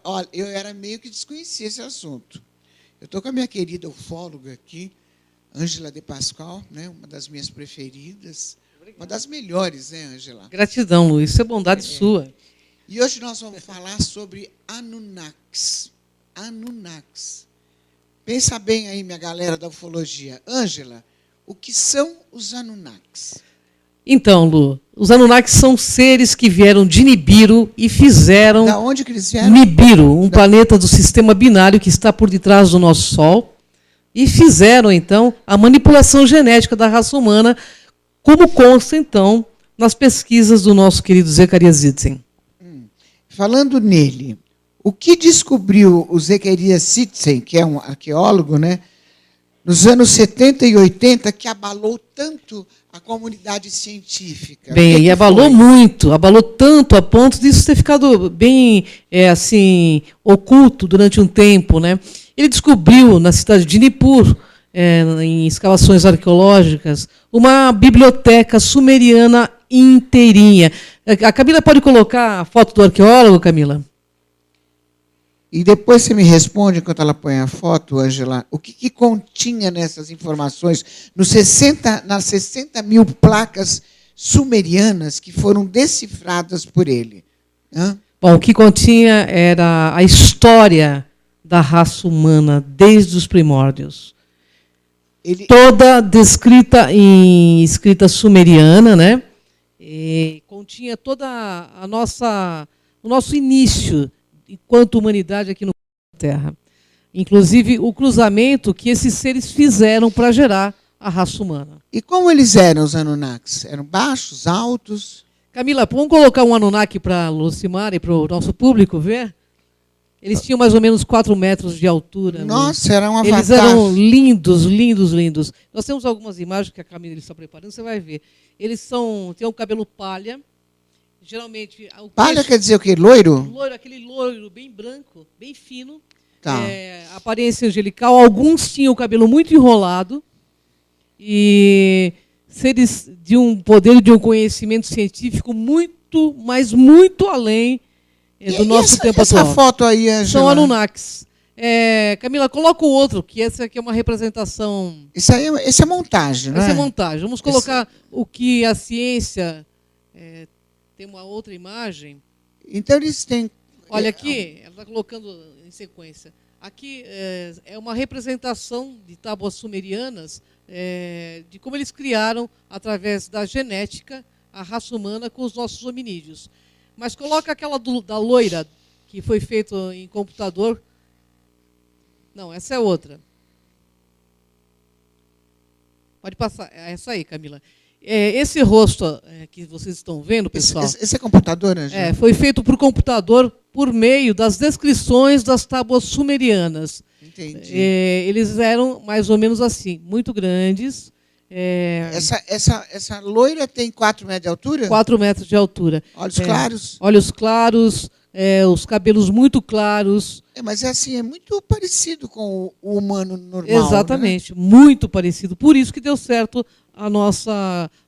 olha, eu era meio que desconhecia esse assunto. Eu estou com a minha querida ufóloga aqui, Ângela de Pascoal, né, uma das minhas preferidas, uma das melhores, né, Ângela? Gratidão, Luiz. Isso é bondade sua. E hoje nós vamos falar sobre Anunnakis. Anunnakis. Pensa bem aí, minha galera da ufologia. Ângela, o que são os Anunnakis? Então, Lu, os Anunnakis são seres que vieram de Nibiru e fizeram... Da onde que eles vieram? Nibiru, um planeta do sistema binário que está por detrás do nosso Sol, e fizeram, então, a manipulação genética da raça humana, como consta, então, nas pesquisas do nosso querido Zecharia Sitchin. Falando nele, o que descobriu o Zecharia Sitchin, que é um arqueólogo, né, nos anos 70 e 80, que abalou tanto a comunidade científica? Bem, e abalou muito, abalou tanto a ponto disso ter ficado bem assim, oculto durante um tempo, né? Ele descobriu na cidade de Nippur, em escavações arqueológicas, uma biblioteca sumeriana inteirinha. A Camila pode colocar a foto do arqueólogo, Camila? E depois você me responde, enquanto ela põe a foto, Ângela, o que continha nessas informações, nas 60 mil placas sumerianas que foram decifradas por ele? Hã? Bom, o que continha era a história da raça humana desde os primórdios. Toda descrita em escrita sumeriana, né? E continha toda o nosso início enquanto humanidade aqui no Terra. Inclusive o cruzamento que esses seres fizeram para gerar a raça humana. E como eles eram, os Anunnakis? Eram baixos, altos? Camila, vamos colocar um Anunnaki para a Lucimara e para o nosso público ver? Eles tinham mais ou menos 4 metros de altura. Nossa, era um avatar. Eles eram lindos, lindos, lindos. Nós temos algumas imagens que a Camila está preparando, você vai ver. Eles têm um cabelo palha. Geralmente, palha quer dizer o quê? Loiro? Loiro, aquele loiro bem branco, bem fino. Tá. Aparência angelical. Alguns tinham o cabelo muito enrolado. E seres de um poder, de um conhecimento científico muito, mas muito além do nosso tempo atual. Essa foto aí, Angela? São Anunnakis. Camila, coloca o outro, que essa aqui é uma representação... Esse é montagem, não é? Essa é montagem. Vamos colocar o que a ciência... Tem uma outra imagem. Então eles têm... Olha aqui, ela está colocando em sequência. Aqui é uma representação de tábuas sumerianas, de como eles criaram, através da genética, a raça humana com os nossos hominídeos. Mas coloca aquela da loira, que foi feito em computador. Não, essa é outra. Pode passar. Essa aí, Camila. Esse rosto que vocês estão vendo, pessoal... Esse é computador, Angela? Foi feito por computador por meio das descrições das tábuas sumerianas. Entendi. Eles eram mais ou menos assim, muito grandes. Essa loira tem 4 metros de altura? 4 metros de altura. Olhos claros? Olhos claros, os cabelos muito claros. Mas é muito parecido com o humano normal. Exatamente, né? Muito parecido. Por isso que deu certo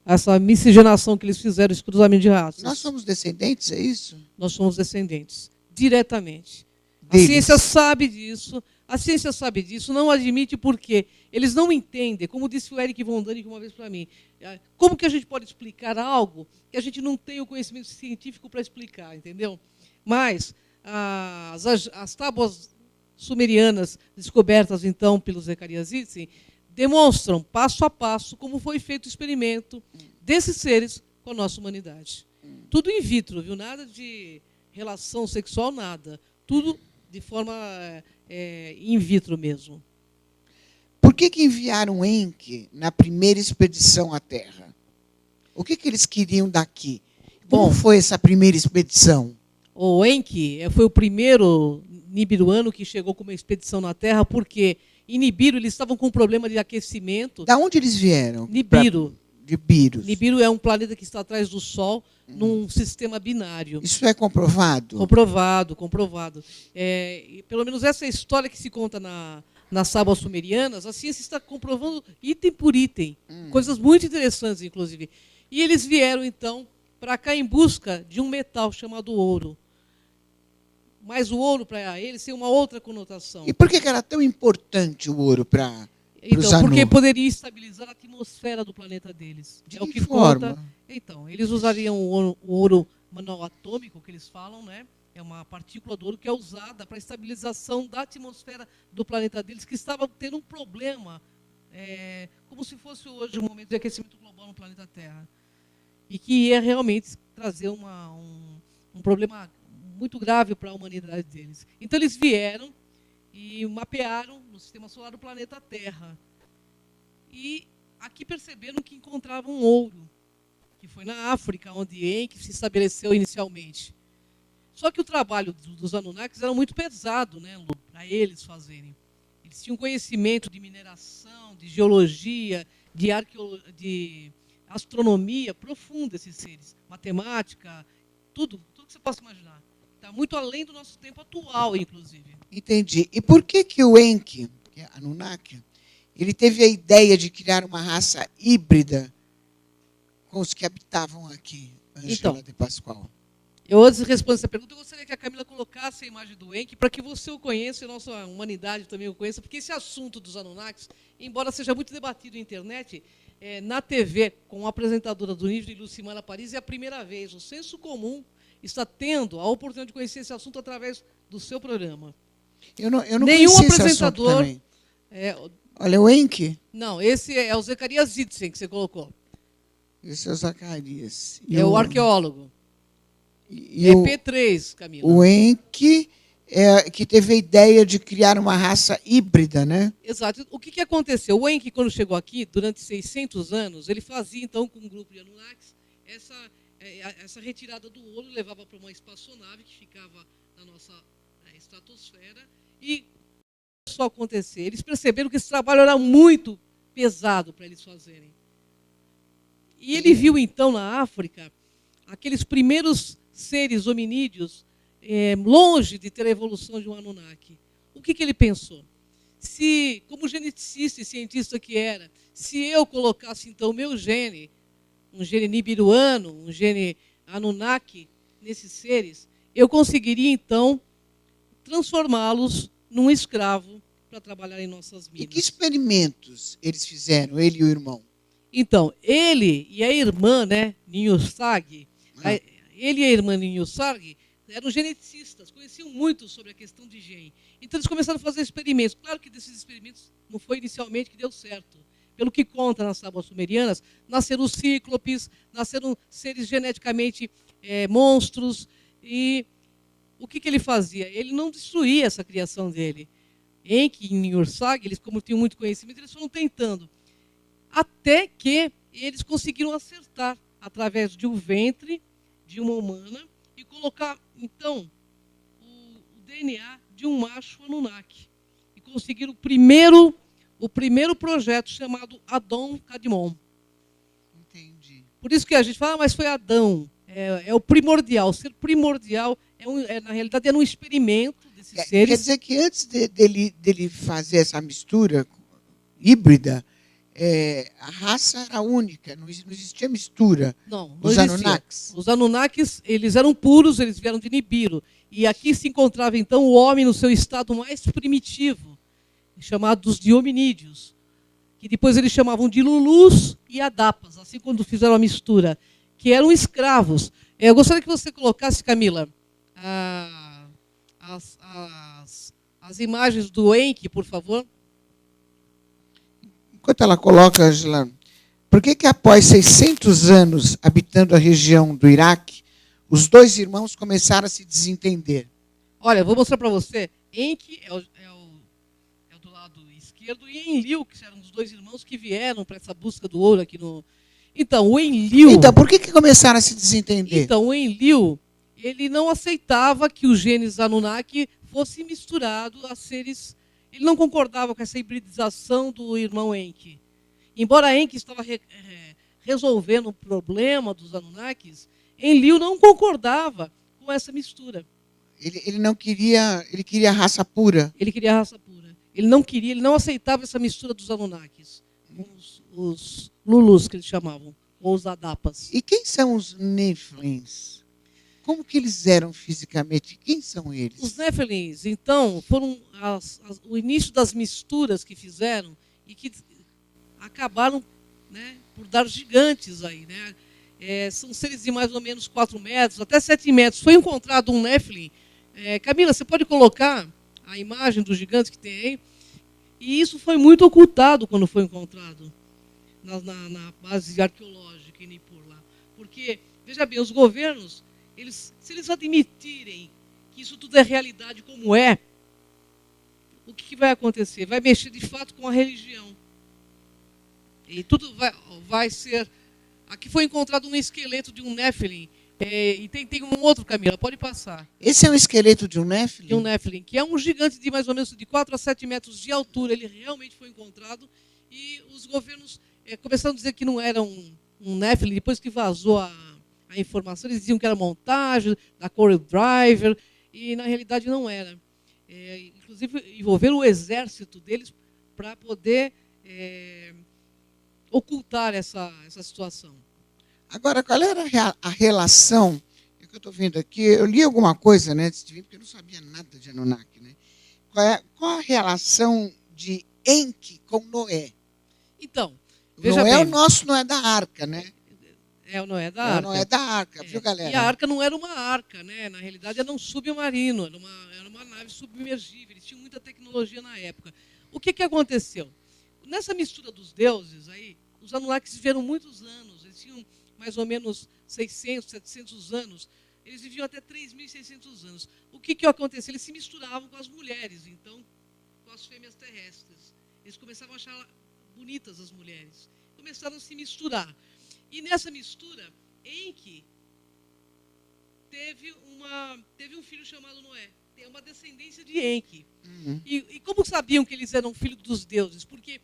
essa miscigenação que eles fizeram, esse cruzamento de raças. Nós somos descendentes, é isso? Nós somos descendentes, diretamente. Deles. A ciência sabe disso. A ciência sabe disso, não admite porque eles não entendem, como disse o Eric von Däniken uma vez para mim, como que a gente pode explicar algo que a gente não tem o conhecimento científico para explicar, entendeu? Mas as tábuas sumerianas descobertas, então, pelo Zecharia Sitchin, demonstram, passo a passo, como foi feito o experimento desses seres com a nossa humanidade. Tudo in vitro, viu? Nada de relação sexual, nada. Tudo de forma in vitro mesmo. Por que enviaram Enki na primeira expedição à Terra? O que eles queriam daqui? Como foi essa primeira expedição? O Enki foi o primeiro nibiruano que chegou com uma expedição na Terra, porque em Nibiru eles estavam com um problema de aquecimento. Da onde eles vieram? Nibiru. Nibiru é um planeta que está atrás do Sol, num sistema binário. Isso é comprovado? Comprovado. Pelo menos essa é a história que se conta nas tábuas sumerianas. A ciência está comprovando item por item. Coisas muito interessantes, inclusive. E eles vieram, então, para cá em busca de um metal chamado ouro. mas o ouro para eles tem uma outra conotação. E por que era tão importante o ouro para os Então, porque Anu? poderia estabilizar a atmosfera do planeta deles. De É o que que forma? conta. Então, eles usariam o ouro monoatômico, que eles falam, né? É uma partícula do ouro que é usada para a estabilização da atmosfera do planeta deles, que estava tendo um problema, como se fosse hoje um momento de aquecimento global no planeta Terra. E que ia realmente trazer um problema muito grave para a humanidade deles. Então, eles vieram e mapearam no sistema solar o planeta Terra. E aqui perceberam que encontravam ouro, que foi na África, onde Enki se estabeleceu inicialmente. Só que o trabalho dos Anunnakis era muito pesado, né, para eles fazerem. Eles tinham conhecimento de mineração, de geologia, de astronomia profunda, esses seres. Matemática, tudo que você possa imaginar. Está muito além do nosso tempo atual, inclusive. Entendi. E por que o Enki, que é Anunnaki, ele teve a ideia de criar uma raça híbrida com os que habitavam aqui, Ângela de Pascoal? Eu, antes de responder essa pergunta, eu gostaria que a Camila colocasse a imagem do Enki para que você o conheça e a nossa humanidade também o conheça, porque esse assunto dos Anunnakis, embora seja muito debatido na internet, na TV, com a apresentadora do nível de Lucimara Paris, é a primeira vez. O senso comum está tendo a oportunidade de conhecer esse assunto através do seu programa. Eu não Nenhum conheci apresentador. esse assunto também. Olha, o Enki. Não, esse é o Zacarias Zitzen que você colocou. Esse é o Zacarias. É o arqueólogo. E P3, Camila. O Enki que teve a ideia de criar uma raça híbrida, né? Exato. O que aconteceu? O Enki, quando chegou aqui, durante 600 anos, ele fazia, então, com um grupo de Anunnakis, essa retirada do ouro, levava para uma espaçonave que ficava na nossa estratosfera. E o que começou a acontecer? Eles perceberam que esse trabalho era muito pesado para eles fazerem. E ele viu, então, na África, aqueles primeiros seres hominídeos, longe de ter a evolução de um Anunnaki. O que ele pensou? Se, como geneticista e cientista que era, se eu colocasse, então, o meu gene, um gene nibiruano, um gene Anunnaki, nesses seres, eu conseguiria, então, transformá-los num escravo para trabalhar em nossas minas. E que experimentos eles fizeram, ele e o irmão? Então, ele e a irmã, né, Ninhursag, ele e a irmã Ninhursag eram geneticistas, conheciam muito sobre a questão de gene. Então, eles começaram a fazer experimentos. Claro que desses experimentos não foi inicialmente que deu certo. Pelo que conta nas tábuas sumerianas, nasceram os cíclopes, nasceram seres geneticamente monstros. E o que ele fazia? Ele não destruía essa criação dele. Enki e Ninhursag, eles, como tinham muito conhecimento, eles foram tentando. Até que eles conseguiram acertar através de um ventre de uma humana e colocar, então, o DNA de um macho Anunnaki. E conseguiram o primeiro projeto chamado Adão Kadmon. Entendi. Por isso que a gente fala, mas foi Adão. É o primordial. Ser primordial, na realidade, era um experimento desses seres. Quer dizer que antes dele fazer essa mistura híbrida, a raça era única, não existia mistura. Não Os existia. Anunnakis. Os Anunnakis, eles eram puros, eles vieram de Nibiru. E aqui se encontrava, então, o homem no seu estado mais primitivo, chamados de hominídeos, que depois eles chamavam de Lulus e Adapas, assim quando fizeram a mistura, que eram escravos. Eu gostaria que você colocasse, Camila, as imagens do Enki, por favor. Enquanto ela coloca, Angela, por que após 600 anos habitando a região do Iraque, os dois irmãos começaram a se desentender? Olha, eu vou mostrar para você. Enki é o do lado esquerdo e Enlil, que eram os dois irmãos que vieram para essa busca do ouro aqui no... Então, o Enlil... Então, por que começaram a se desentender? Então, o Enlil, ele não aceitava que os genes Anunnaki fossem misturados a seres... Ele não concordava com essa hibridização do irmão Enki. Embora Enki estava resolvendo o problema dos Anunnakis, Enlil não concordava com essa mistura. Ele não queria, ele queria raça pura. Ele queria raça pura. Ele não aceitava essa mistura dos Anunnakis, os Lulus que eles chamavam, ou os Adapas. E quem são os Nephilims? Como que eles eram fisicamente? Quem são Os eles? Nephilims, então, foram o início das misturas que fizeram e que acabaram, né, por dar gigantes aí, né? São seres de mais ou menos 4 metros, até 7 metros. Foi encontrado um Nephilim. Camila, você pode colocar a imagem dos gigantes que tem aí? E isso foi muito ocultado quando foi encontrado na base arqueológica em Nippur lá. Porque, veja bem, os governos, se eles admitirem que isso tudo é realidade como é, o que vai acontecer? Vai mexer de fato com a religião. E tudo vai ser... Aqui foi encontrado um esqueleto de um Nephilim. E tem um outro, Camila, pode passar. Esse é um esqueleto de um Nephilim? De um Nephilim, que é um gigante de mais ou menos de 4 a 7 metros de altura. Ele realmente foi encontrado. E os governos começaram a dizer que não era um Nephilim. Depois que vazou a informação, eles diziam que era montagem da Corel Driver. E, na realidade, não era. Inclusive, envolveram o exército deles para poder ocultar essa situação. Agora, qual era a relação? É que eu estou vendo aqui, eu li alguma coisa, né, antes de vir, porque eu não sabia nada de Anunnaki, né? Qual a relação de Enki com Noé? Então, veja Noé, bem. o nosso não é da arca, né? O Noé da arca. O Noé da arca, viu, galera? E a arca não era uma arca, né? Na realidade, era um submarino, era uma nave submergível. Eles tinham muita tecnologia na época. O que aconteceu? Nessa mistura dos deuses, aí, os Anunnakis viveram muitos anos. Eles tinham mais ou menos 600, 700 anos. Eles viviam até 3.600 anos. O que aconteceu? Eles se misturavam com as mulheres, então, com as fêmeas terrestres. Eles começavam a achar bonitas as mulheres. Começaram a se misturar. E nessa mistura, Enki teve um filho chamado Noé. Tem uma descendência de Enki. Uhum. E como sabiam que eles eram filhos dos deuses? Porque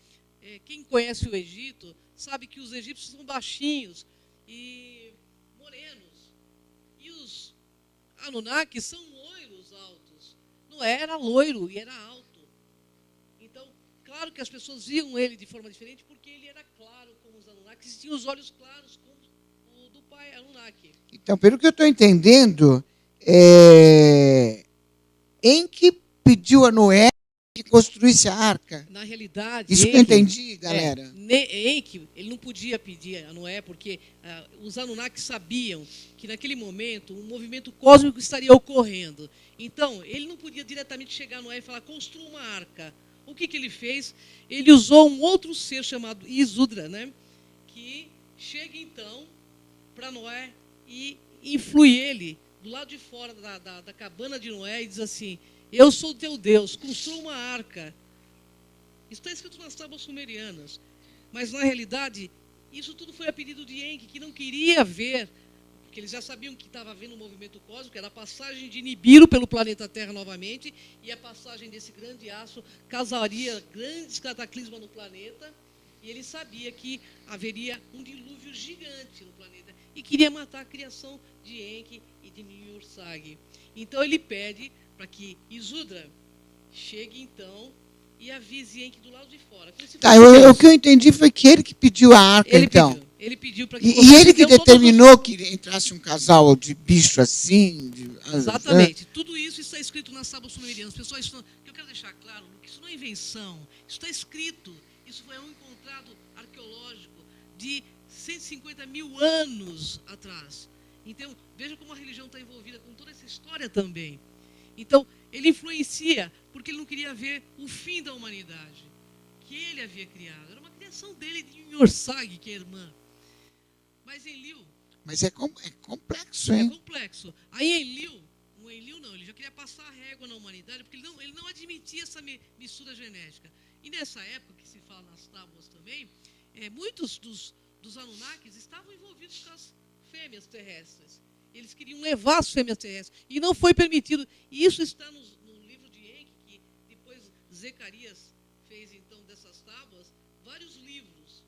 quem conhece o Egito sabe que os egípcios são baixinhos e morenos. E os Anunnakis são loiros altos. Noé era loiro e era alto. Então, claro que as pessoas viam ele de forma diferente porque ele era claro como os Anunnakis e tinha os olhos claros como o do pai Anunnaki. Então, pelo que eu estou entendendo, Enki pediu a Noé que construísse a arca. Na realidade, Isso que eu entendi, galera. Enki, ele não podia pedir a Noé, porque os Anunnakis sabiam que naquele momento um movimento cósmico estaria ocorrendo. Então, ele não podia diretamente chegar a Noé e falar, construa uma arca. O que ele fez? Ele usou um outro ser chamado Isudra, né? Que chega então para Noé e influi ele do lado de fora da cabana de Noé e diz assim, eu sou o teu Deus, construa uma arca. Isso está escrito nas tábuas sumerianas. Mas, na realidade, isso tudo foi a pedido de Enki, que não queria ver, porque eles já sabiam que estava havendo um movimento cósmico, era a passagem de Nibiru pelo planeta Terra novamente, e a passagem desse grande aço causaria grandes cataclismas no planeta, e ele sabia que haveria um dilúvio gigante no planeta, e queria matar a criação de Enki e de Niursag. Então, ele pede para que Isudra chegue, então, e avise Enki do lado de fora. O que eu entendi foi que ele que pediu a arca, então. Ele pediu para que E ele que determinou que entrasse um casal de bicho assim. Exatamente. Tudo isso está escrito nas tábuas sumerianas. Pessoal, eu quero deixar claro que isso não é invenção. Isso está escrito. Isso foi um encontrado arqueológico de 150 mil anos atrás. Então, veja como a religião está envolvida com toda essa história também. Então, ele influencia, porque ele não queria ver o fim da humanidade, que ele havia criado. Era uma criação dele de Niursag, que é irmã. Mas Enlil... Mas é complexo, hein? É complexo. Aí Enlil não, ele já queria passar a régua na humanidade, porque ele não admitia essa mistura genética. E nessa época, que se fala nas tábuas também, muitos dos Anunnakis estavam envolvidos com as fêmeas terrestres. Eles queriam levar as fêmeas terrestres. E não foi permitido. E isso está no livro de Enki, que depois Zacarias fez, então, dessas tábuas, vários livros.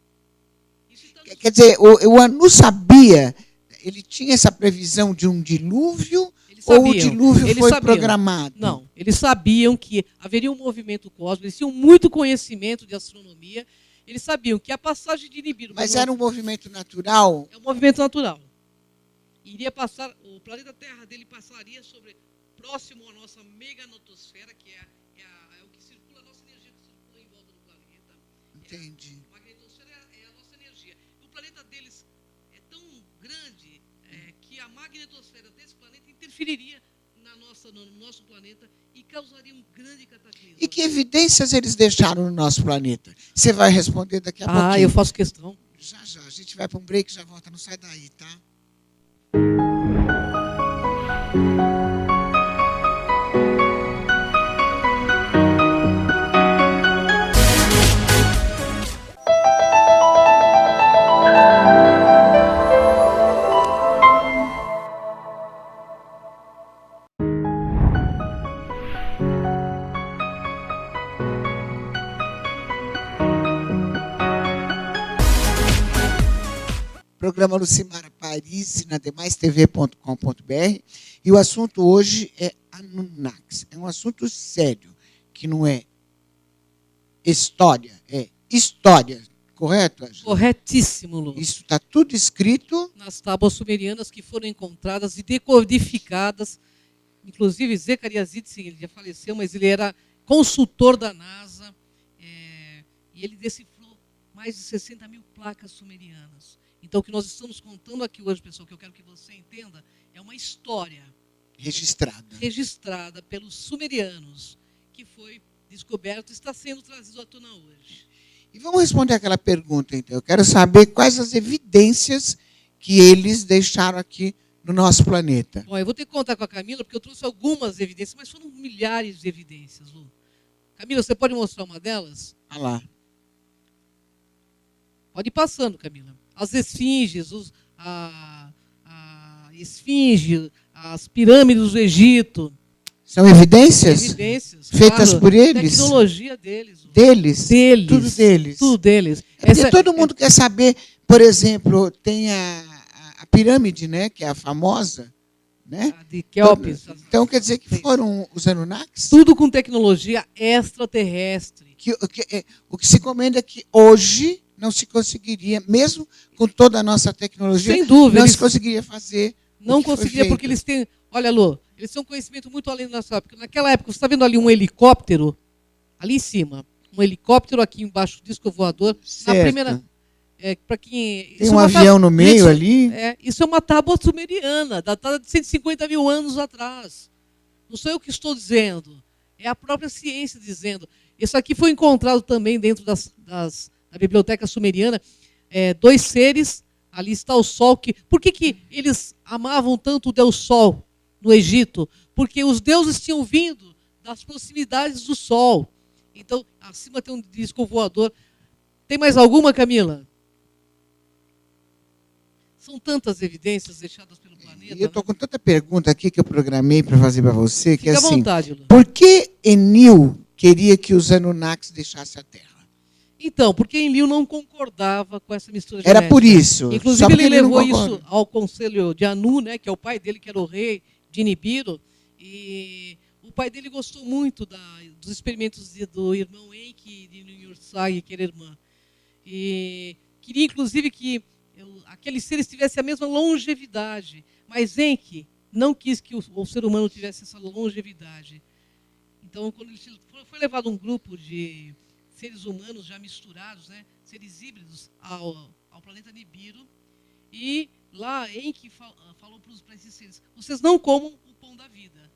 Isso está Quer dizer, o Anu sabia, ele tinha essa previsão de um dilúvio, ou o dilúvio foi programado? Não, eles sabiam que haveria um movimento cósmico, eles tinham muito conhecimento de astronomia, eles sabiam que a passagem de Nibiru... Mas era um movimento natural? É um movimento natural. iria passar, o planeta Terra dele passaria próximo à nossa meganotosfera, que é o que circula, a nossa energia que circula em volta do planeta. Entendi. A magnetosfera é a nossa energia. E o planeta deles é tão grande que a magnetosfera desse planeta interferiria no nosso planeta e causaria um grande cataclismo. E que evidências eles deixaram no nosso planeta? Você vai responder daqui a pouquinho. Eu faço questão. Já. A gente vai para um break, já volta. Não sai daí, tá? Programa Lucimara Paris, na demaistv.com.br. E o assunto hoje é Anunnakis. É um assunto sério, que não é história, é história. Correto, Ângela? Corretíssimo, Lu. Isso está tudo escrito nas tábuas sumerianas que foram encontradas e decodificadas. Inclusive, Zecharia Sitchin, ele já faleceu, mas ele era consultor da NASA, e ele decifrou mais de 60 mil placas sumerianas. Então, o que nós estamos contando aqui hoje, pessoal, que eu quero que você entenda, é uma história registrada pelos sumerianos, que foi descoberto e está sendo trazido à tona hoje. E vamos responder aquela pergunta, então. Eu quero saber quais as evidências que eles deixaram aqui no nosso planeta. Bom, eu vou ter que contar com a Camila, porque eu trouxe algumas evidências, mas foram milhares de evidências, Lu. Camila, você pode mostrar uma delas? Olha lá. Pode ir passando, Camila. As esfinges, a esfinge, as pirâmides do Egito. São evidências? Evidências. Feitas claro, por eles? Tecnologia deles. Deles? Deles. Tudo deles? Tudo deles. Porque todo mundo quer saber, por exemplo, tem a pirâmide, né, que é a famosa, né? A de Kelpis. Então, quer dizer que foram os Anunnakis? Tudo com tecnologia extraterrestre. O que se comenta é que hoje não se conseguiria, mesmo com toda a nossa tecnologia, sem dúvida, não se conseguiria fazer. Não conseguiria, porque eles têm... Olha, Lu, eles têm um conhecimento muito além da nossa época. Naquela época, você está vendo ali um helicóptero, ali em cima, um helicóptero aqui embaixo, disco voador. Certo. Na primeira... para quem... Tem um avião no meio ali? Isso é uma tábua sumeriana, datada de 150 mil anos atrás. Não sou eu que estou dizendo, é a própria ciência dizendo. Isso aqui foi encontrado também dentro da biblioteca sumeriana. 2 seres, ali está o Sol. Por que eles amavam tanto o Deus Sol no Egito? Porque os deuses tinham vindo das proximidades do Sol. Então, acima tem um disco voador. Tem mais alguma, Camila? São tantas evidências deixadas pelo planeta. Eu estou com tanta pergunta aqui que eu programei para fazer para você. Fica à vontade, Lu. Por que Enlil queria que os Anunnakis deixassem a Terra? Então, porque Enlil não concordava com essa mistura genética. Era por isso. Inclusive, ele levou isso ao conselho de Anu, né, que é o pai dele, que era o rei de Nibiru. E o pai dele gostou muito dos experimentos do irmão Enki e de Niursag, que era irmã. E queria, inclusive, que aqueles seres tivessem a mesma longevidade. Mas Enki não quis que o ser humano tivesse essa longevidade. Então, quando foi levado um grupo de seres humanos já misturados, né, seres híbridos, ao planeta Nibiru, e lá Enki falou para esses seres: vocês não comam o pão da vida.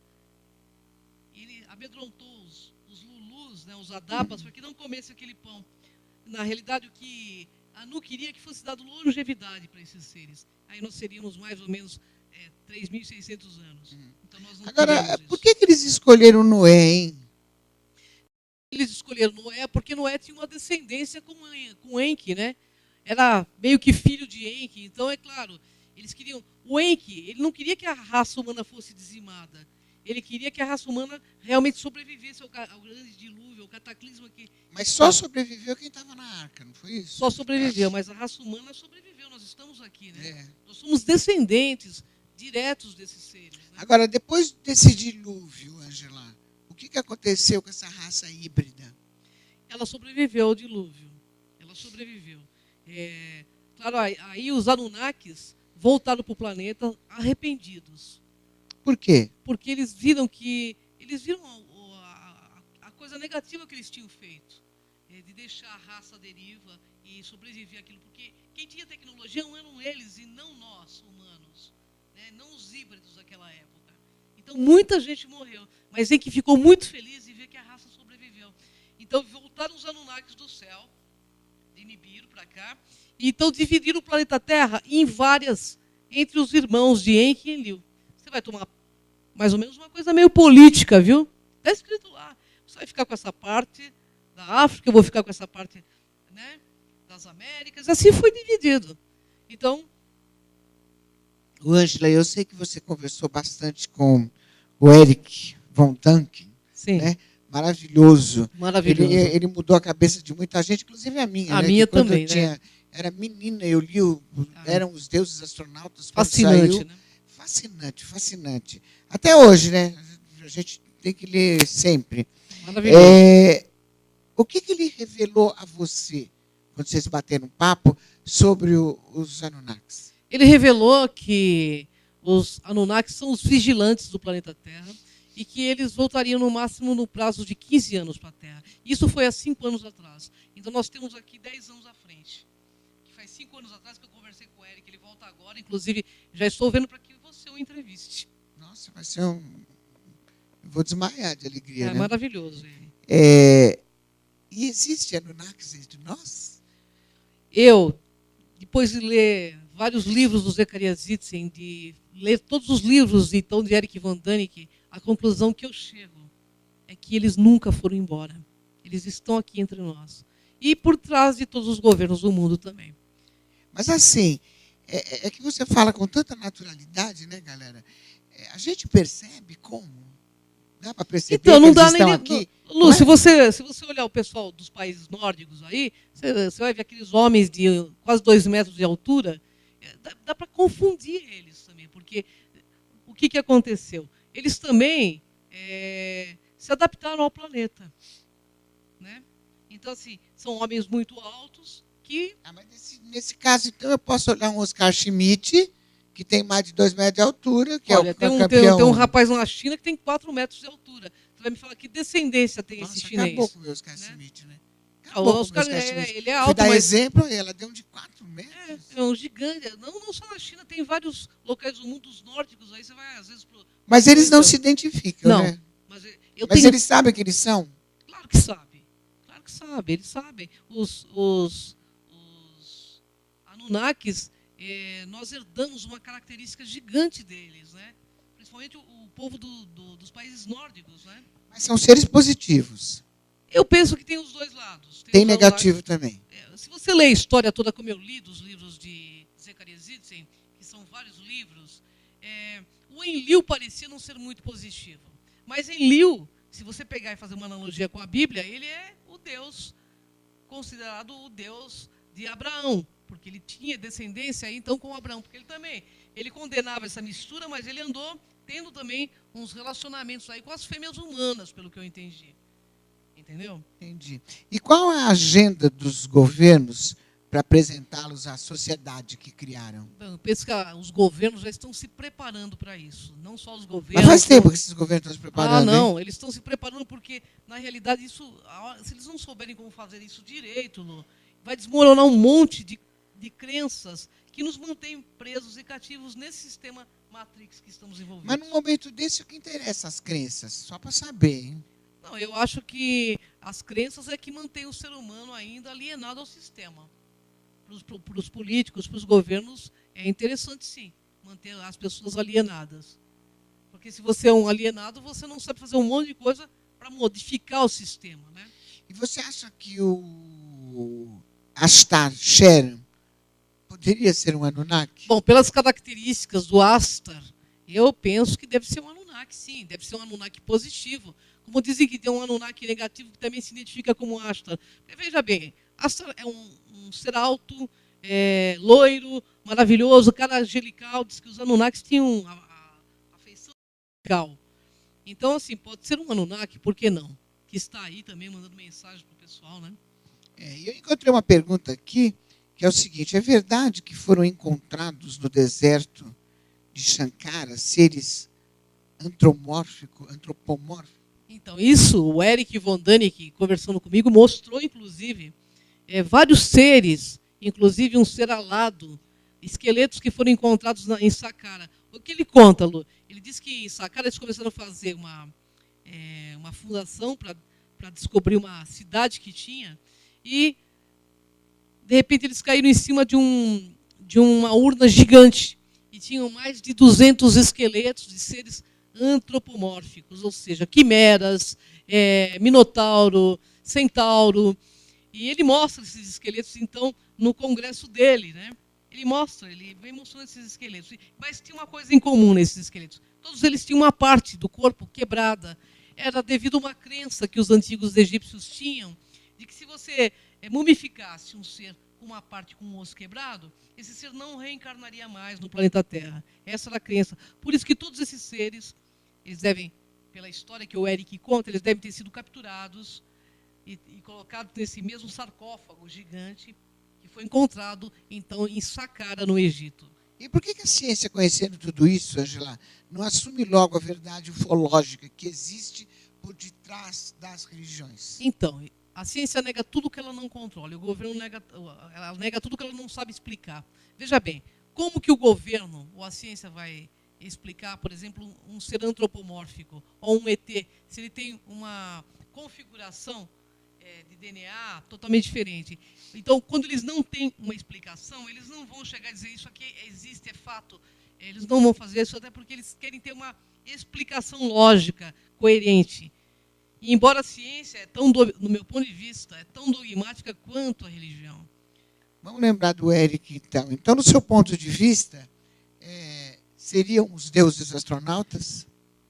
Ele amedrontou os Lulus, né, os Adapas, para que não comessem aquele pão. Na realidade, o que Anu queria que fosse dado longevidade para esses seres. Aí nós seríamos mais ou menos 3.600 anos. Então nós não Agora, por que eles escolheram Noé, hein? Eles escolheram Noé porque Noé tinha uma descendência com Enki, né? Era meio que filho de Enki. Então, é claro, eles queriam... O Enki, ele não queria que a raça humana fosse dizimada. Ele queria que a raça humana realmente sobrevivesse ao grande dilúvio, ao cataclisma que... Mas só sobreviveu quem estava na arca, não foi isso? Só sobreviveu, mas a raça humana sobreviveu. Nós estamos aqui, né? Nós somos descendentes diretos desses seres. Né? Agora, depois desse dilúvio, Ângela, o que aconteceu com essa raça híbrida? Ela sobreviveu ao dilúvio. Ela sobreviveu. Claro, aí os Anunnakis voltaram para o planeta arrependidos. Por quê? Porque eles viram a coisa negativa que eles tinham feito, de deixar a raça à deriva e sobreviver àquilo. Porque quem tinha tecnologia não eram eles e não nós, humanos, né? Não os híbridos daquela época. Então, muita gente morreu, mas em que ficou muito feliz em ver que a raça sobreviveu. Então, voltaram os Anunnakis do céu, de Nibiru para cá, e então dividiram o planeta Terra em várias, entre os irmãos de Enki e Enlil. Você vai tomar mais ou menos uma coisa meio política, viu? Está escrito lá. Você vai ficar com essa parte da África, eu vou ficar com essa parte, né, das Américas. Assim foi dividido. Então, Ângela, eu sei que você conversou bastante com o Eric Von Däniken, sim, né? Maravilhoso. maravilhoso. Ele mudou a cabeça de muita gente, inclusive a minha. A né? minha Que quando também, eu tinha, né? era menina, eu li, eram os deuses astronautas. quando Fascinante, saiu. né? Fascinante, fascinante. Até hoje, né? A gente tem que ler sempre. Maravilhoso. O que ele revelou a você, quando vocês bateram um papo, sobre os Anunnakis? Ele revelou que os Anunnakis são os vigilantes do planeta Terra e que eles voltariam no máximo no prazo de 15 anos para a Terra. Isso foi há 5 anos atrás. Então nós temos aqui 10 anos à frente. Que faz 5 anos atrás que eu conversei com o Eric, ele volta agora, inclusive já estou vendo para que você o entreviste. Nossa, vai ser um... Eu vou desmaiar de alegria, É né? maravilhoso ele. E existe Anunnakis entre nós? Eu, depois de ler vários livros do Zecharia Sitchin, de ler todos os livros então, de Eric Von Däniken, a conclusão que eu chego é que eles nunca foram embora. Eles estão aqui entre nós. E por trás de todos os governos do mundo também. Mas assim, é que você fala com tanta naturalidade, né, galera? A gente percebe como? Dá para perceber Então, não que dá eles estão nem... aqui? Lu, se você olhar o pessoal dos países nórdicos aí, você vai ver aqueles homens de quase 2 metros de altura, dá para confundir eles também, porque o que aconteceu? Eles também se adaptaram ao planeta. Né? Então, assim, são homens muito altos que... Mas nesse caso, então, eu posso olhar um Oscar Schmidt, que tem mais de 2 metros de altura, que Olha, é tem o campeão... tem um rapaz na China que tem 4 metros de altura. Você vai me falar que descendência tem esse chinês? Acabou com o meu Oscar Schmidt, né? O Oscar, ele é alto, Fui dar mas... exemplo, ela deu um de 4 metros. É um gigante. Não só na China, tem vários locais do mundo, os nórdicos, aí você vai, às vezes... Mas eles não se identificam, não, né? Mas eles sabem que eles são? Claro que sabem. Claro que sabem, eles sabem. Os Anunnakis, nós herdamos uma característica gigante deles, né? Principalmente o povo dos países nórdicos, né? Mas são seres positivos. Eu penso que tem os dois lados. Tem negativo também. Se você lê a história toda, como eu li, dos livros de Zecharia Sitchin, que são vários livros, o Enlil parecia não ser muito positivo. Mas Enlil, se você pegar e fazer uma analogia com a Bíblia, ele é o Deus, considerado o Deus de Abraão, porque ele tinha descendência então com Abraão, porque ele condenava essa mistura, mas ele andou tendo também uns relacionamentos aí com as fêmeas humanas, pelo que eu entendi. Entendeu? Entendi. E qual é a agenda dos governos para apresentá-los à sociedade que criaram? Eu penso que os governos já estão se preparando para isso. Não só os governos. Mas faz tempo que esses governos estão se preparando. Não, hein? eles estão se preparando porque, na realidade, se eles não souberem como fazer isso direito, Lu, vai desmoronar um monte de crenças que nos mantém presos e cativos nesse sistema Matrix que estamos envolvidos. Mas num momento desse, o que interessa as crenças? Só para saber, hein? Não, eu acho que as crenças é que mantém o ser humano ainda alienado ao sistema. Para os políticos, para os governos, é interessante, sim, manter as pessoas alienadas. Porque se você é um alienado, você não sabe fazer um monte de coisa para modificar o sistema. Né? E você acha que o Astar Sharon poderia ser um Anunnaki? Bom, pelas características do Astar, eu penso que deve ser um Anunnaki, sim. Deve ser um Anunnaki positivo. Como dizem que tem um Anunnaki negativo que também se identifica como Astar. Veja bem, Astar é um ser alto, loiro, maravilhoso, cara angelical. Diz que os Anunnakis tinham a feição angelical. Então, assim, pode ser um Anunnaki, por que não? Que está aí também mandando mensagem para o pessoal, né? Eu encontrei uma pergunta aqui que é o seguinte: é verdade que foram encontrados no deserto de Sankara seres antropomórficos? Então, isso, o Eric von Däniken, conversando comigo, mostrou, inclusive, vários seres, inclusive um ser alado, esqueletos que foram encontrados em Saqqara. O que ele conta, Lu? Ele diz que em Saqqara eles começaram a fazer uma fundação para descobrir uma cidade que tinha, e, de repente, eles caíram em cima de uma urna gigante, e tinham mais de 200 esqueletos de seres antropomórficos, ou seja, quimeras, minotauro, centauro. E ele mostra esses esqueletos, então, no congresso dele, né? Ele vem mostrando esses esqueletos. Mas tinha uma coisa em comum nesses esqueletos. Todos eles tinham uma parte do corpo quebrada. Era devido a uma crença que os antigos egípcios tinham, de que se você mumificasse um ser com uma parte com um osso quebrado, esse ser não reencarnaria mais no planeta Terra. Essa era a crença. Por isso que todos esses seres, eles devem, pela história que o Eric conta, eles devem ter sido capturados e colocados nesse mesmo sarcófago gigante que foi encontrado, então, em Saqqara, no Egito. E por que a ciência, conhecendo tudo isso, Ângela, não assume logo a verdade ufológica que existe por detrás das religiões? Então, a ciência nega tudo que ela não controla, o governo ela nega tudo que ela não sabe explicar. Veja bem, como que o governo ou a ciência vai explicar, por exemplo, um ser antropomórfico ou um ET, se ele tem uma configuração de DNA totalmente diferente? Então, quando eles não têm uma explicação, eles não vão chegar a dizer isso aqui existe, é fato. Eles não vão fazer isso, até porque eles querem ter uma explicação lógica, coerente. E embora a ciência, no meu ponto de vista, é tão dogmática quanto a religião. Vamos lembrar do Eric, então. Então, no seu ponto de vista, seriam os deuses astronautas?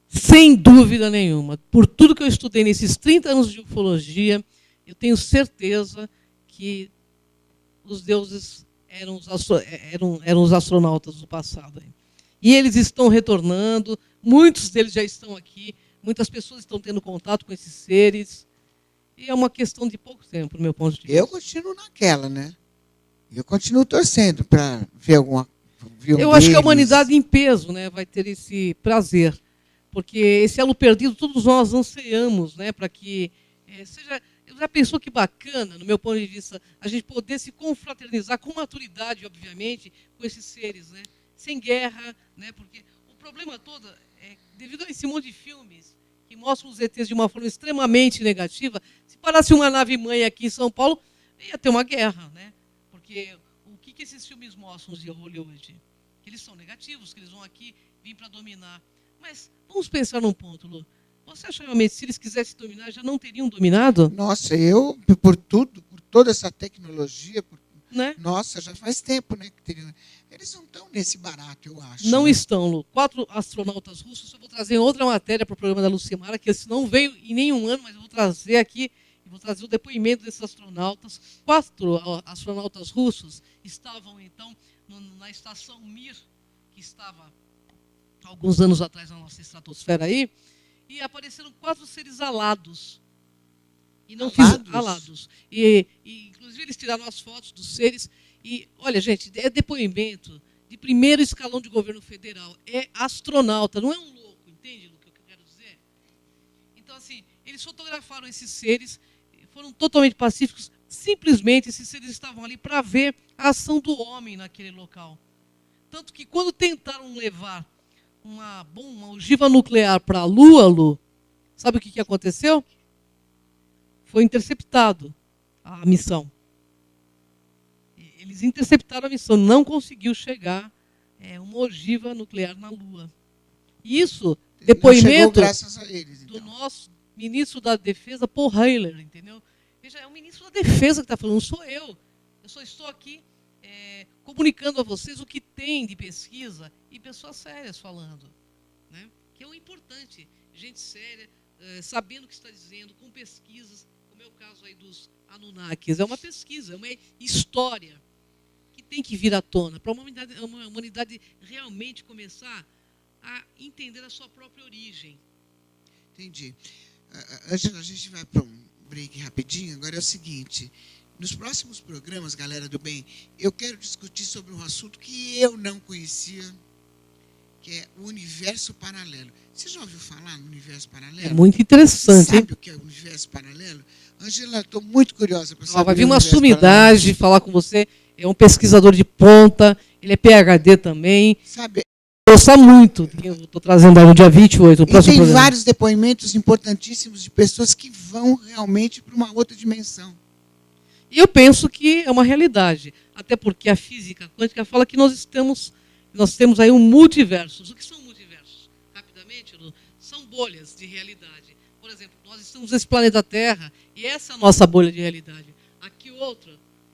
Sem dúvida nenhuma. Por tudo que eu estudei nesses 30 anos de ufologia, eu tenho certeza que os deuses eram os astronautas do passado. E eles estão retornando, muitos deles já estão aqui, muitas pessoas estão tendo contato com esses seres, e é uma questão de pouco tempo, do meu ponto de vista. Eu continuo naquela, né? Eu continuo torcendo para ver alguma... Eu acho que a humanidade em peso, né, vai ter esse prazer, porque esse elo perdido todos nós ansiamos, né, para que seja... Já pensou que bacana, no meu ponto de vista, a gente poder se confraternizar com maturidade, obviamente, com esses seres, né? Sem guerra, né? Porque o problema todo é, devido a esse monte de filmes que mostram os ETs de uma forma extremamente negativa, se parasse uma nave-mãe aqui em São Paulo, ia ter uma guerra, né? Porque o que esses filmes mostram de Hollywood? Que eles são negativos, que eles vão aqui vir para dominar. Mas vamos pensar num ponto, Lu. Você acha realmente que se eles quisessem dominar, já não teriam dominado? Nossa, eu, por toda essa tecnologia, né? Nossa, já faz tempo, né, que teriam... Eles não estão nesse barato, eu acho. Não né? estão, Lu. 4 astronautas russos, eu vou trazer outra matéria para o programa da Lucimara, que esse não veio em nenhum ano, mas eu vou trazer aqui, vou trazer o depoimento desses astronautas. 4 astronautas russos estavam, então, na estação Mir, que estava alguns anos atrás na nossa estratosfera aí, e apareceram 4 seres alados. E não fizeram alados. E, inclusive, eles tiraram as fotos dos seres. E, olha, gente, é depoimento de primeiro escalão de governo federal. É astronauta, não é um louco, entende o que eu quero dizer? Então, assim, eles fotografaram esses seres, foram totalmente pacíficos. Simplesmente, esses seres estavam ali para ver a ação do homem naquele local. Tanto que, quando tentaram levar uma ogiva nuclear para a Lua, Lu, sabe o que aconteceu? Foi interceptado a missão. Eles interceptaram a missão, não conseguiu chegar uma ogiva nuclear na Lua. Isso, depoimento graças a eles, então. Do nosso ministro da Defesa, Paul Heyler, entendeu? Veja, é o ministro da Defesa que está falando, não sou eu. Eu só estou aqui comunicando a vocês o que tem de pesquisa e pessoas sérias falando. Né? Que é o importante, gente séria, sabendo o que está dizendo, com pesquisas, como é o caso aí dos Anunnakis. É uma pesquisa, é uma história que tem que vir à tona para a humanidade realmente começar a entender a sua própria origem. Entendi. Ângela, a gente vai para um break rapidinho. Agora é o seguinte, Nos próximos programas, galera do bem, eu quero discutir sobre um assunto que eu não conhecia, que é o universo paralelo. Você já ouviu falar no universo paralelo? É muito interessante, hein? Sabe o que é o universo paralelo? Angela, estou muito curiosa para saber. Vai vir o uma universo sumidade falar com você. É um pesquisador de ponta, ele é PhD também. Sabe, Gosta muito do que eu estou trazendo aí no dia 28, o e próximo tem programa. vários depoimentos importantíssimos de pessoas que vão realmente para uma outra dimensão. E eu penso que é uma realidade, até porque a física quântica fala que nós temos aí um multiverso. O que são multiversos? Rapidamente, são bolhas de realidade. Por exemplo, nós estamos nesse planeta Terra e essa é a nossa bolha de realidade. Aqui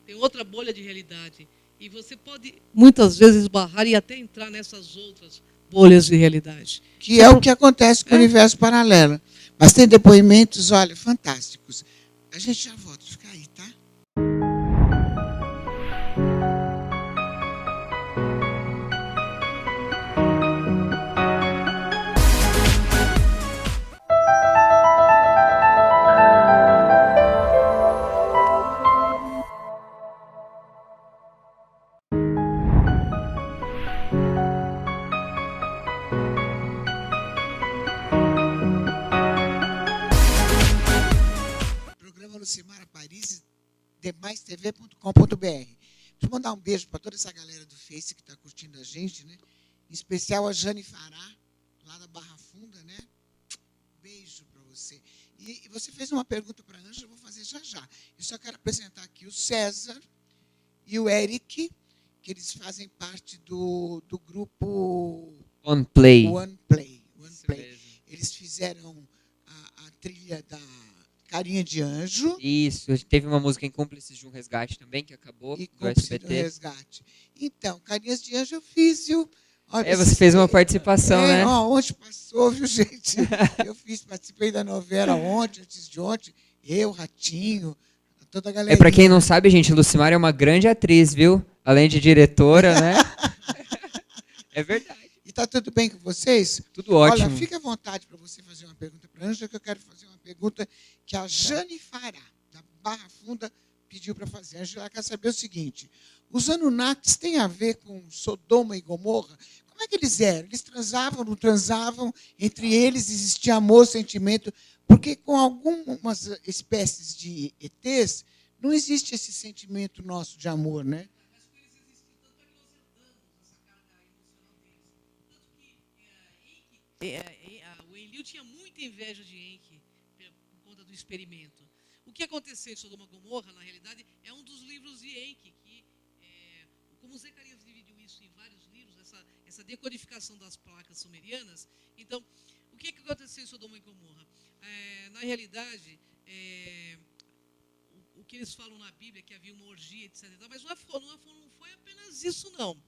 tem outra bolha de realidade. E você pode, muitas vezes, esbarrar e até entrar nessas outras bolhas de realidade. Que é o que acontece com o universo paralelo. Mas tem depoimentos, olha, fantásticos. A gente já volta, fica aí, tá? Programa Lucimara Paris, demaistv.com.br. Deixa eu mandar um beijo para toda essa galera do Face que está curtindo a gente, né? Em especial a Jane Fará, lá da Barra Funda, né? Beijo para você. E você fez uma pergunta para a Ângela, eu vou fazer já já. Eu só quero apresentar aqui o César e o Eric, que eles fazem parte do grupo On Play. One Play. Isso Play. mesmo. Eles fizeram a trilha da Carinha de Anjo Isso, teve uma música em Cúmplices de um Resgate também, que acabou e do Cúmplice do SBT. Resgate. Então, Carinhas de Anjo eu fiz, viu? Olha, Você fez uma participação, né? Ó, ontem passou, viu, gente? Eu participei da novela ontem, antes de ontem. Eu, Ratinho, toda a galera. Pra quem não sabe, gente, Lucimara é uma grande atriz, viu? Além de diretora, né? É verdade. E tá tudo bem com vocês? Tudo ótimo. Olha, fica à vontade para você fazer uma pergunta para a Ângela, que eu quero fazer uma pergunta que a Jane Fará, da Barra Funda, pediu para fazer. A Ângela quer saber o seguinte: os Anunnakis têm a ver com Sodoma e Gomorra? Como é que eles eram? Eles transavam, não transavam? Entre eles existia amor, sentimento? Porque com algumas espécies de ETs, não existe esse sentimento nosso de amor, né? O Enlil tinha muita inveja de Enki por conta do experimento. O que aconteceu em Sodoma e Gomorra, na realidade, é um dos livros de Enki, que, como Zacarias dividiu isso em vários livros, essa decodificação das placas sumerianas. Então, o que aconteceu em Sodoma e Gomorra? Na realidade, o que eles falam na Bíblia, que havia uma orgia, etc. Mas não foi apenas isso, não.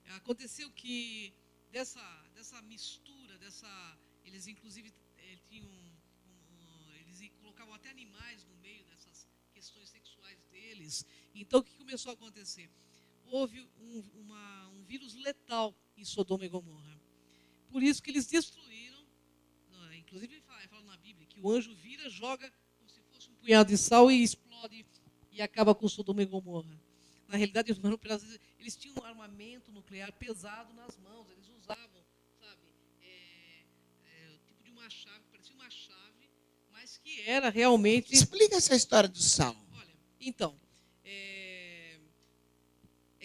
Aconteceu que dessa mistura, eles inclusive eles colocavam até animais no meio dessas questões sexuais deles. Então, o que começou a acontecer? Houve um vírus letal em Sodoma e Gomorra. Por isso que eles destruíram, inclusive fala na Bíblia, que o anjo vira, joga como se fosse um punhado de sal e explode e acaba com Sodoma e Gomorra. Na realidade, eles tinham um armamento nuclear pesado nas mãos, eles usavam, sabe, tipo de uma chave, parecia uma chave, mas que era realmente... Explica essa história do sal. Olha, então,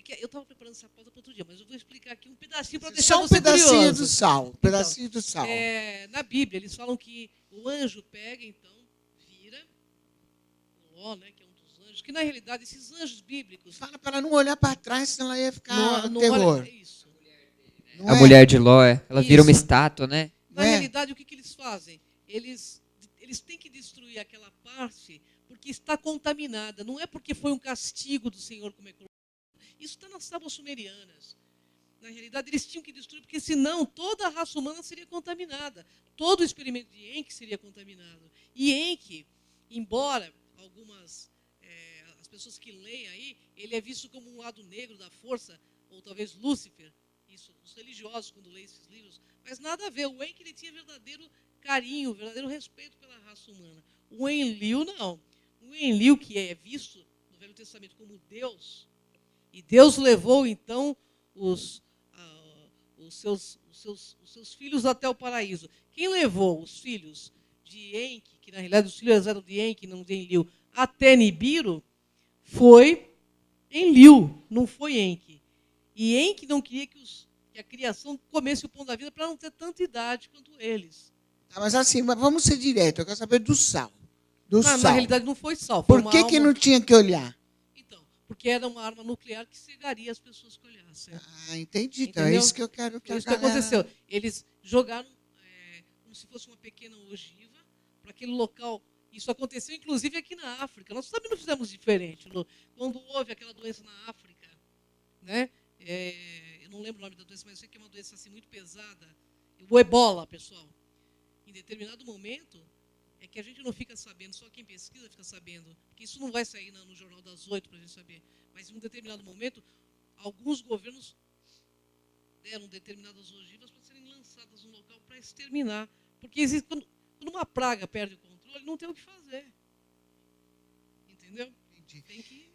que eu estava preparando essa pauta para outro dia, mas eu vou explicar aqui um pedacinho para deixar você curioso. Só um pedacinho do sal, um pedacinho do sal. Na Bíblia, eles falam que o anjo pega, então, vira, o Ló, né, que é um dos anjos, que na realidade esses anjos bíblicos... Fala para ela não olhar para trás, senão ela ia ficar no terror. Olha, é isso. A mulher de Ló, ela vira uma estátua, né? Na realidade, o que eles fazem? Eles têm que destruir aquela parte porque está contaminada. Não é porque foi um castigo do Senhor, como é colocado. Isso está nas tábuas sumerianas. Na realidade, eles tinham que destruir, porque senão toda a raça humana seria contaminada. Todo o experimento de Enki seria contaminado. E Enki, embora as pessoas que leem aí, ele é visto como um lado negro da força, ou talvez Lúcifer, isso, os religiosos quando leem esses livros, mas nada a ver. O Enki, ele tinha verdadeiro carinho, verdadeiro respeito pela raça humana. O Enlil, não. O Enlil, que é visto Velho Testamento como Deus, e Deus levou, então, os seus filhos até o paraíso. Quem levou os filhos de Enki, que na realidade os filhos eram de Enki, não de Enlil, até Nibiru, foi Enlil, não foi Enki. E Enki não queria que a criação comesse o pão da vida para não ter tanta idade quanto eles. Mas assim, vamos ser direto, eu quero saber do sal. Na realidade não foi sal. Foi Por que não tinha que olhar? Então, porque era uma arma nuclear que cegaria as pessoas que olhassem. Ah, entendi. Então é isso que eu quero que é isso que aconteceu. Eles jogaram como se fosse uma pequena ogiva para aquele local. Isso aconteceu, inclusive, aqui na África. Nós também não fizemos diferente. Quando houve aquela doença na África, né? Eu não lembro o nome da doença, mas eu sei que é uma doença assim, muito pesada. O ebola, pessoal. Em determinado momento, é que a gente não fica sabendo, só quem pesquisa fica sabendo, porque isso não vai sair no Jornal das 8 para a gente saber. Mas em um determinado momento, alguns governos deram determinadas ogivas para serem lançadas no local para exterminar. Porque existe, quando uma praga perde o controle, não tem o que fazer. Entendeu? Entendi. Tem que...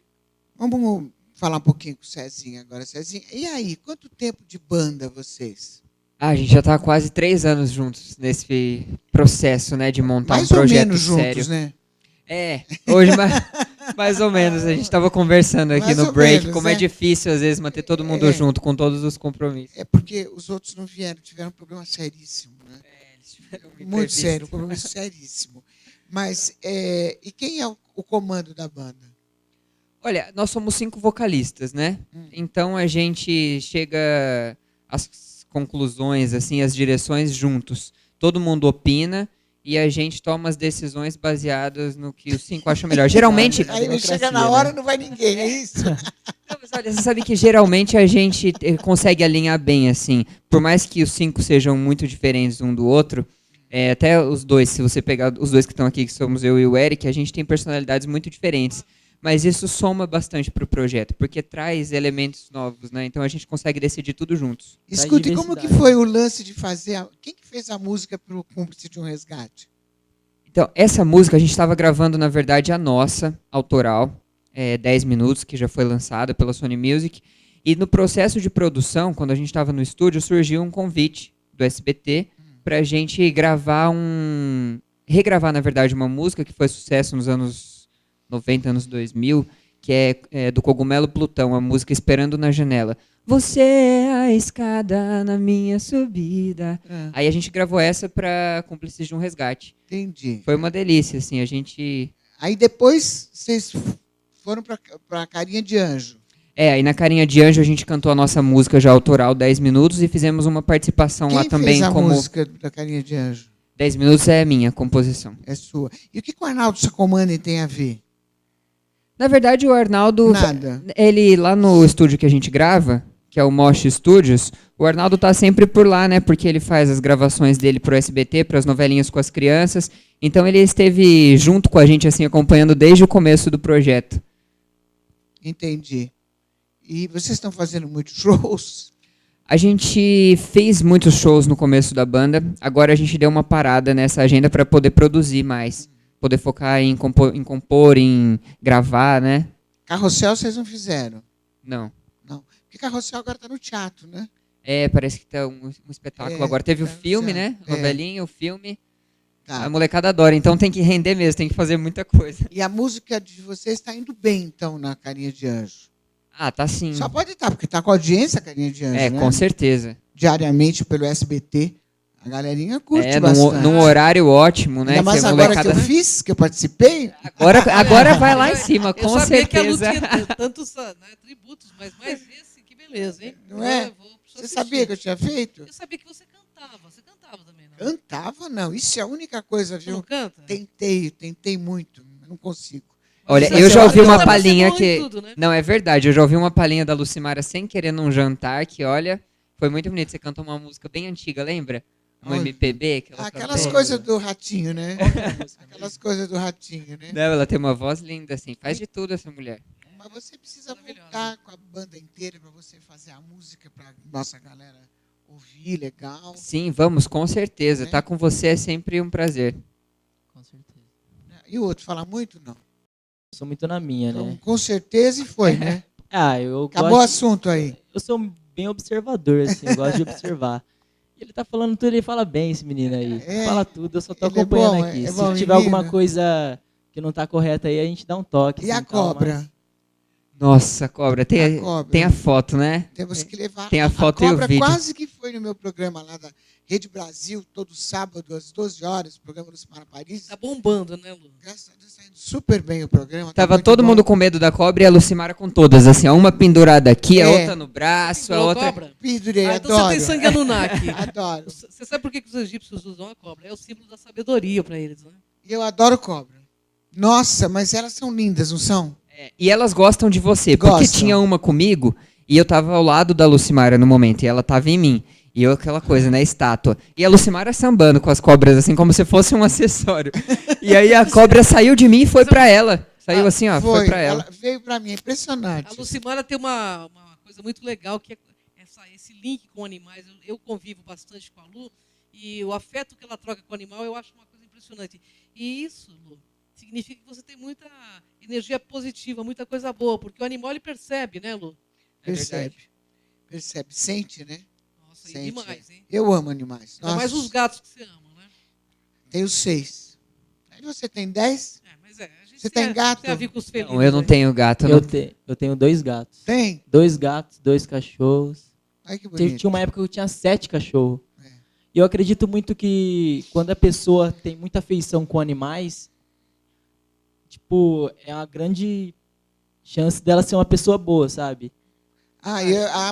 Vamos falar um pouquinho com o Cezinha agora. Cezinha, e aí, quanto tempo de banda vocês? A gente já está há quase 3 anos juntos nesse processo, né, de montar mais um projeto ou menos sério. Juntos, né? Hoje mais ou menos. A gente estava conversando aqui no break, menos, como é difícil às vezes manter todo mundo junto com todos os compromissos. É porque os outros não vieram, tiveram um problema seríssimo, né? Eles tiveram muito sério, um problema seríssimo. Mas, e quem é o comando da banda? Olha, nós somos 5 vocalistas, né? Então a gente chega às conclusões, assim, as direções juntos. Todo mundo opina e a gente toma as decisões baseadas no que os 5 acham melhor. Geralmente... Aí chega na hora, não vai ninguém, é isso? Não, mas olha, você sabe que geralmente a gente consegue alinhar bem, assim. Por mais que os 5 sejam muito diferentes um do outro, até os dois, se você pegar os dois que estão aqui, que somos eu e o Eric, a gente tem personalidades muito diferentes. Mas isso soma bastante para o projeto, porque traz elementos novos, né? Então a gente consegue decidir tudo juntos. Escuta, e como que foi o lance de fazer... Quem que fez a música para o Cúmplice de um Resgate? Então, essa música a gente estava gravando, na verdade, a nossa, autoral, 10 minutos, que já foi lançada pela Sony Music. E no processo de produção, quando a gente estava no estúdio, surgiu um convite do SBT para a gente regravar, na verdade, uma música que foi sucesso nos anos 90, anos 2000, que é do Cogumelo Plutão, a música Esperando na Janela. Você é a escada na minha subida. Aí a gente gravou essa para Cúmplices de um Resgate. Entendi. Foi uma delícia, assim, a gente... Aí depois vocês foram para Carinha de Anjo. Aí na Carinha de Anjo a gente cantou a nossa música já autoral, 10 minutos, e fizemos uma participação lá também. Quem fez a como música da Carinha de Anjo? 10 minutos é minha composição. É sua. E o que o Arnaldo Sacomani tem a ver? Na verdade, o Arnaldo, Nada. Ele lá no estúdio que a gente grava, que é o Mosh Studios, o Arnaldo tá sempre por lá, né? Porque ele faz as gravações dele pro SBT, para as novelinhas com as crianças. Então ele esteve junto com a gente, assim, acompanhando desde o começo do projeto. Entendi. E vocês estão fazendo muitos shows? A gente fez muitos shows no começo da banda. Agora a gente deu uma parada nessa agenda para poder produzir mais. Poder focar em compor, em gravar, né? Carrossel vocês não fizeram? Não. Não. Porque Carrossel agora está no teatro, né? Parece que tá um espetáculo agora. Teve o filme, né? Novelinha, o filme. Tá. A molecada adora, então tem que render mesmo, tem que fazer muita coisa. E a música de vocês está indo bem, então, na Carinha de Anjo? Tá sim. Só pode estar, porque está com audiência a Carinha de Anjo, né? Com certeza. Diariamente pelo SBT. A galerinha curte bastante. Num horário ótimo, né? Ainda mais agora que eu fiz, que eu participei. Agora vai lá em cima, com certeza. Eu sabia que a Lu tinha tantos tributos, mas mais esse, que beleza, hein? Não é? Você sabia que eu tinha feito? Eu sabia que você cantava. Você cantava também, não? Cantava, não. Isso é a única coisa, viu? Você não canta? Tentei muito, mas não consigo. Olha, eu já ouvi uma palhinha que... Tudo, né? Não, é verdade, eu já ouvi uma palhinha da Lucimara sem querer num jantar, que olha, foi muito bonito. Você cantou uma música bem antiga, lembra? Um MPB. Aquelas coisas do Ratinho, né? Aquelas coisas do Ratinho, né? Não, ela tem uma voz linda, assim. Faz de tudo essa mulher. Mas você precisa voltar com a banda inteira para você fazer a música para nossa galera ouvir, legal. Sim, vamos, com certeza. Tá com você é sempre um prazer. Com certeza. E o outro, fala muito, não? sou muito na minha, Então, né? com certeza e foi, né? Eu Acabou o gosto, assunto aí. eu sou bem observador, assim, eu gosto de observar. E ele tá falando tudo, ele fala bem, esse menino aí. É, Fala tudo, eu só tô ele é acompanhando bom, aqui. é Se bom tiver alguma menino. coisa que não tá correta aí, a gente dá um toque. E assim, a tal, cobra? mas- Nossa, cobra. A cobra. Tem a foto, né? Temos que levar. Tem a foto e o cobra vídeo. quase que foi no meu programa lá da Rede Brasil, todo sábado, às 12 horas, o programa do Simara Paris. Tá bombando, né, Lu? Graças a Deus, tá indo super bem o programa. Tava muito todo bom. mundo com medo da cobra e a Lucimara com todas, assim, ó, uma pendurada aqui, a É. outra no braço, a Pendurou outra... cobra? Pendurei, Então adoro. você tem sangue Anunnaki. Adoro. Você sabe por que os egípcios usam a cobra? É o símbolo da sabedoria para eles, né? E eu adoro cobra. Nossa, mas elas são lindas, não são? E elas gostam de você, porque Gostam. tinha uma comigo e eu tava ao lado da Lucimara no momento, e ela tava em mim. E eu aquela coisa, né, estátua. E a Lucimara sambando com as cobras, assim, como se fosse um acessório. E aí a cobra saiu de mim e foi pra ela. Saiu assim, ó, foi pra ela. Veio pra mim, impressionante. A Lucimara tem uma coisa muito legal, que é esse link com animais. Eu convivo bastante com a Lu, e o afeto que ela troca com o animal, eu acho uma coisa impressionante. E isso, Lu, significa que você tem muita energia positiva, muita coisa boa, porque o animal ele percebe, né, Lu? Percebe. Percebe, sente, né? Nossa, e Sente. demais, hein? Eu amo animais. Ainda mais os gatos que você ama, né? Tenho 6. Aí você tem 10? Mas a gente Você tem gato? Tem a ver com os felinos. Não, eu não né? tenho gato. Eu tenho 2 gatos. Tem? 2 gatos, 2 cachorros. Ai, que bonito. Tinha uma época que eu tinha 7 cachorros. É. E eu acredito muito que quando a pessoa tem muita afeição com animais, tipo, é uma grande chance dela ser uma pessoa boa, sabe?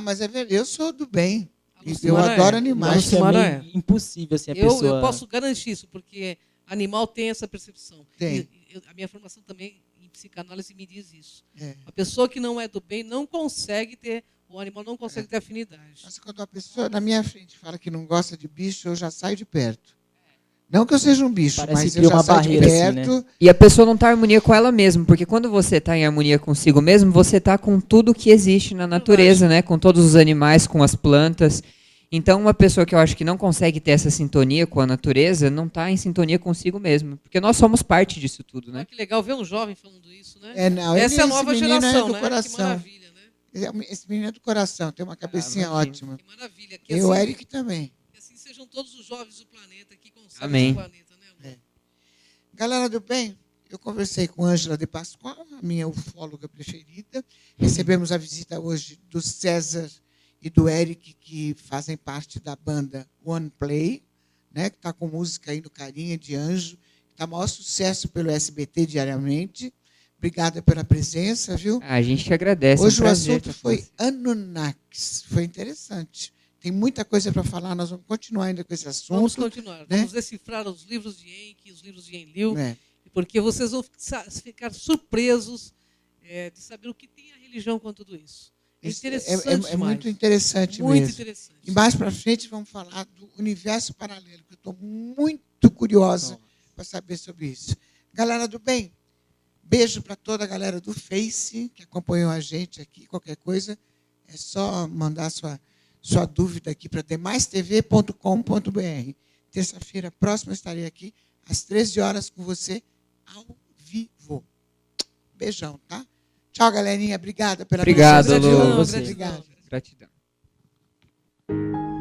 Mas é verdade. Eu sou do bem. A Eu Lucimara adoro é. animais. Mas é Lucimara meio impossível, assim, a Eu pessoa... posso garantir isso, porque animal tem essa percepção. Tem. A minha formação também em psicanálise me diz isso. É. A pessoa que não é do bem não consegue ter, o animal não consegue ter afinidade. Mas quando uma pessoa na minha frente fala que não gosta de bicho, eu já saio de perto. Não que eu seja um bicho, Parece mas que eu cria já uma saio de barreira, assim, perto. E a pessoa não tá em harmonia com ela mesma, porque quando você tá em harmonia consigo mesmo, você tá com tudo que existe na natureza, né? Com todos os animais, com as plantas. Então, uma pessoa que eu acho que não consegue ter essa sintonia com a natureza, não tá em sintonia consigo mesmo. Porque nós somos parte disso tudo, né? Olha que legal ver um jovem falando isso, né? Não, Essa é a esse nova menino geração, é do né? Que coração. maravilha, né? Esse menino é do coração, tem uma cabecinha imagino. ótima. Que maravilha. Que E o assim, Eric também. que assim sejam todos os jovens do planeta que conservam Amém. o planeta, né, Lu? Galera do bem, eu conversei com Ângela de Pascoal, a minha ufóloga preferida. Recebemos a visita hoje do César e do Eric, que fazem parte da banda One Play, né, que está com música aí no Carinha de Anjo, que está maior sucesso pelo SBT diariamente. Obrigada pela presença, viu? A gente que agradece. Hoje é um o prazer assunto estar com foi você. Anunnakis. Foi interessante. Tem muita coisa para falar, nós vamos continuar ainda com esse Vamos assunto. continuar. né? Vamos decifrar os livros de Enki, os livros de Enlil, né? porque vocês vão ficar surpresos de saber o que tem a religião com tudo isso. É interessante É demais. muito interessante Muito mesmo. interessante. E mais para frente vamos falar do universo paralelo, que eu estou muito curiosa para saber sobre isso. Galera do bem, beijo para toda a galera do Face que acompanhou a gente aqui. Qualquer coisa, é só mandar sua dúvida aqui para demaistv.com.br. Terça-feira próxima estarei aqui às 13 horas com você ao vivo. Beijão, tá? Tchau, galerinha. Obrigada pela Obrigado, presença. Lu. Gratidão, Você. gratidão. Gratidão.